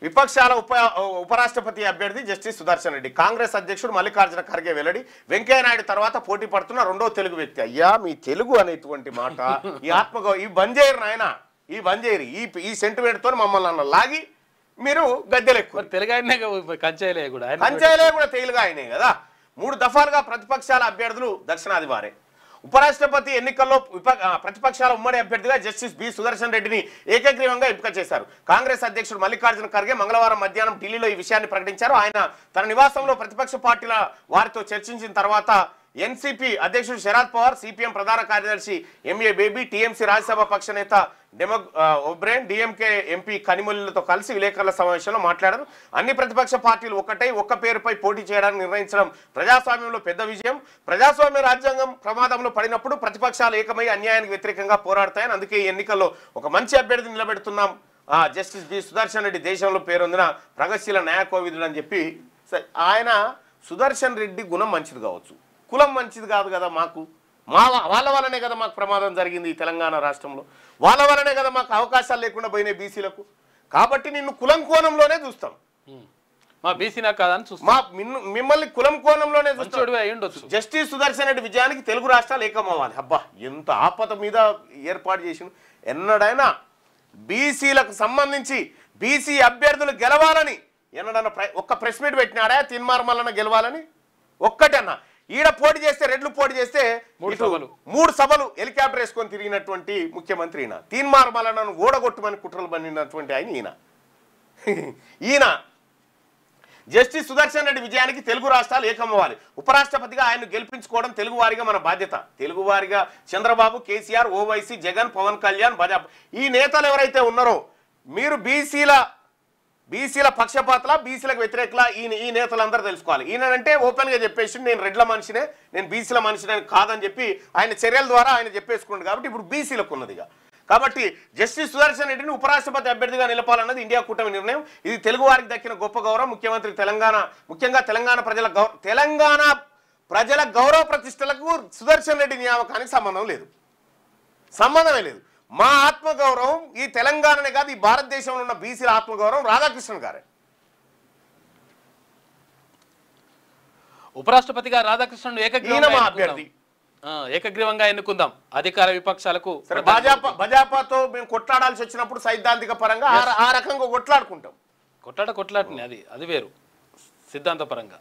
విపక్షాల ఉపరాష్ట్రపతి అభ్యర్థి జస్టిస్ సుదర్శన్ రెడ్డి, కాంగ్రెస్ అధ్యక్షుడు మల్లికార్జున ఖర్గే వెల్లడి. వెంకయ్యనాయుడు తర్వాత పోటీ పడుతున్న రెండో తెలుగు వ్యక్తి. అయ్యా మీ తెలుగు అనేటువంటి మాట ఈ ఈ బంజేరు నాయన, ఈ బంజేరి ఈ సెంటిమెంట్ తో మమ్మల్ని అన్న లాగి మీరు గద్దెలెక్కు. తెలుగు కంచాయలే కూడా తెలుగు ఆయనే కదా. 3 దఫాలుగా ప్రతిపక్షాల అభ్యర్థులు దక్షిణాది వారే. ఉపరాష్ట్రపతి ఎన్నికల్లో ప్రతిపక్షాల ఉమ్మడి అభ్యర్థిగా జస్టిస్ బి సుదర్శన్ రెడ్డిని ఏకగ్రీవంగా ఎంపిక చేశారు. కాంగ్రెస్ అధ్యక్షుడు మల్లికార్జున ఖర్గే మంగళవారం మధ్యాహ్నం ఢిల్లీలో ఈ విషయాన్ని ప్రకటించారు. ఆయన తన నివాసంలో ప్రతిపక్ష పార్టీల వారితో చర్చించిన తర్వాత ఎన్సీపీ అధ్యక్షుడు శరద్ పవార్, సిపిఎం ప్రధాన కార్యదర్శి ఎంఏ బేబీ, టీఎంసీ రాజ్యసభ పక్ష నేత ఒబ్రేన్, డిఎంకే ఎంపీ కనిమొల్లితో కలిసి విలేకరుల సమావేశంలో మాట్లాడారు. అన్ని ప్రతిపక్ష పార్టీలు ఒక్క పేరుపై పోటీ చేయడానికి నిర్ణయించడం ప్రజాస్వామ్యంలో పెద్ద విజయం. ప్రజాస్వామ్య రాజ్యాంగం ప్రమాదంలో పడినప్పుడు ప్రతిపక్షాలు ఏకమై అన్యాయానికి వ్యతిరేకంగా పోరాడతాయని, అందుకే ఈ ఎన్నికల్లో ఒక మంచి అభ్యర్థిని నిలబెడుతున్నాం. జస్టిస్ బి సుదర్శన్ రెడ్డి దేశంలో పేరొందిన ప్రగతిశీల న్యాయకోవిదుడు అని చెప్పి ఆయన. సుదర్శన్ రెడ్డి గుణం మంచిది కావచ్చు, కులం మంచిది కాదు కదా. మాకు వాళ్ళ వల్లనే కదా మాకు ప్రమాదం జరిగింది ఈ తెలంగాణ రాష్ట్రంలో, వాళ్ళ వల్లనే కదా మాకు అవకాశాలు లేకుండా పోయినాయి బీసీలకు. కాబట్టి నిన్ను కులం కోణంలోనే చూస్తాం, మా బీసీ నాకు కాదని చూస్తాం, మిమ్మల్ని కులం కోణంలోనే చూస్తాం. జస్టిస్ సుదర్శన్ రెడ్డి విజయానికి తెలుగు రాష్ట్రాలు ఏకమవ్వాలి. అబ్బా ఎంత ఆపద మీద ఏర్పాటు చేసిన. ఎన్నడైనా బీసీలకు సంబంధించి బీసీ అభ్యర్థులు గెలవాలని ఎన్నడన్నా ఒక్క ప్రెస్ మీట్ పెట్టినాడా తీన్మార్మలన గెలవాలని? ఒక్కటన్నా. ఈడ పోటీ చేస్తే, రెడ్లు పోటీ చేస్తే 3 సభలు హెలికాప్టర్ వేసుకొని తిరిగినటువంటి ముఖ్యమంత్రి ఈయన. తీన్మార్మలను ఓడగొట్టుమని కుట్రలు పన్నినటువంటి ఆయన ఈయన. జస్టిస్ సుదర్శన్ రెడ్డి విజయానికి తెలుగు రాష్ట్రాలు ఏకమవ్వాలి. ఉపరాష్ట్రపతిగా ఆయన గెలిపించుకోవడం తెలుగువారిగా మన బాధ్యత. తెలుగువారిగా చంద్రబాబు, కేసీఆర్, ఓవైసీ, జగన్, పవన్ కళ్యాణ్, భాజపా ఈ నేతలు ఎవరైతే ఉన్నారో మీరు బీసీల పక్షపాతలా, బీసీలకు వ్యతిరేకలా ఈ నేతలందరూ తెలుసుకోవాలి. ఈయనంటే ఓపెన్గా చెప్పేసి నేను రెడ్ల మనిషినే, నేను బీసీల మనిషినే కాదని చెప్పి ఆయన చర్యల ద్వారా ఆయన చెప్పేసుకున్నాడు. కాబట్టి ఇప్పుడు బీసీలకు ఉన్నదిగా. కాబట్టి జస్టిస్ సుదర్శన్ రెడ్డిని ఉపరాష్ట్రపతి అభ్యర్థిగా నిలపాలన్నది ఇండియా కూటమి నిర్ణయం. ఇది తెలుగు వారికి దక్కిన గొప్ప గౌరవం. ముఖ్యమంత్రి ముఖ్యంగా తెలంగాణ ప్రజల గౌరవ ప్రతిష్టలకు సుదర్శన్ రెడ్డి నియామకానికి సంబంధమే లేదు. మా ఆత్మగౌరవం ఈ తెలంగాణనే కాదు, ఈ భారతదేశంలో ఉన్న బీసీల ఆత్మగౌరవం రాధాకృష్ణన్ గారే. ఉపరాష్ట్రపతిగా రాధాకృష్ణన్ అభ్యర్థి ఏకగ్రీవంగా ఎన్నుకుందాం. అధికార విపక్షాలకు భాజపాతో మేము కొట్లాడాల్సి వచ్చినప్పుడు సైద్ధాంతిక పరంగా ఆ రకంగా కొట్లాడుకుంటాం. కొట్లాటని అది వేరు, సిద్ధాంత పరంగా